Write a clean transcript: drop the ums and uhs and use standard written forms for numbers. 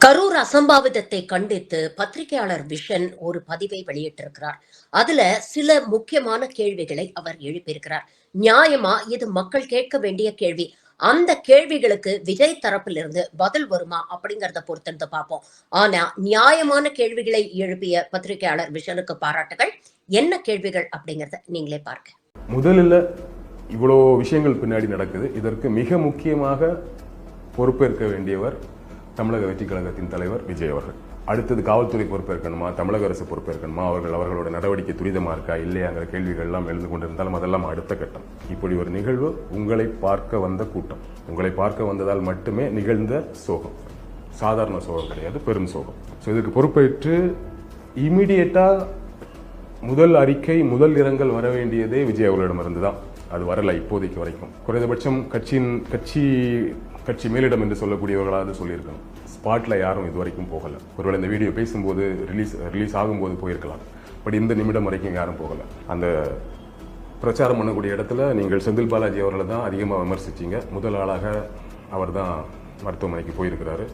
கரூர் அசம்பாவிதத்தை கண்டித்து பத்திரிகையாளர் விஷன் ஒரு பதிவை வெளியிட்டிருக்கிறார். அதுல சில முக்கியமான கேள்விகளை அவர் எழுப்பியிருக்கிறார். நியாயமா இது மக்கள் கேட்க வேண்டிய கேள்வி. அந்த கேள்விகளுக்கு விஜய் தரப்பிலிருந்து பதில் வருமா அப்படிங்கறத பொறுத்திருந்து பார்ப்போம். ஆனா நியாயமான கேள்விகளை எழுப்பிய பத்திரிகையாளர் விஷனுக்கு பாராட்டுகள். என்ன கேள்விகள் அப்படிங்கறத நீங்களே பாருங்க. முதலில் இவ்வளோ விஷயங்கள் பின்னாடி நடக்குது. இதற்கு மிக முக்கியமாக பொறுப்பேற்க வேண்டியவர் தமிழக வெற்றி கழகத்தின் தலைவர் விஜய் அவர்கள். அடுத்தது காவல்துறை பொறுப்பேற்கணுமா, தமிழக அரசு பொறுப்பேற்கணுமா, அவர்களோட நடவடிக்கை துரிதமா இருக்கா இல்லையாங்கிற கேள்விகள் எல்லாம் எழுந்து கொண்டிருந்தாலும் அதெல்லாம் அடுத்த கட்டம். இப்படி ஒரு நிகழ்வு உங்களை பார்க்க வந்த கூட்டம், உங்களை பார்க்க வந்ததால் மட்டுமே நிகழ்ந்த சோகம். சாதாரண சோகம் கிடையாது, பெரும் சோகம். ஸோ இதுக்கு பொறுப்பேற்று இமீடியட்டா முதல் அறிக்கை, முதல் இரங்கல் வர வேண்டியதே விஜய் அவர்களிடமிருந்து தான். அது வரல இப்போதைக்கு வரைக்கும். குறைந்தபட்சம் கட்சி மேலிடம் என்று சொல்லக்கூடியவர்களாவது சொல்லியிருக்கணும். ஸ்பாட்ல யாரும் இது வரைக்கும் போகல. ஒருவேளை இந்த வீடியோ பேசும்போது ரிலீஸ் ஆகும்போது போயிருக்கலாம். பட் இந்த நிமிடம் வரைக்கும் யாரும் போகல. அந்த பிரச்சாரம் பண்ணக்கூடிய இடத்துல நீங்கள் செந்தில் பாலாஜி அவர்களை தான் அதிகமாக விமர்சிச்சீங்க. முதல் ஆளாக அவர் தான் மருத்துவமனைக்கு போயிருக்கிறாரு.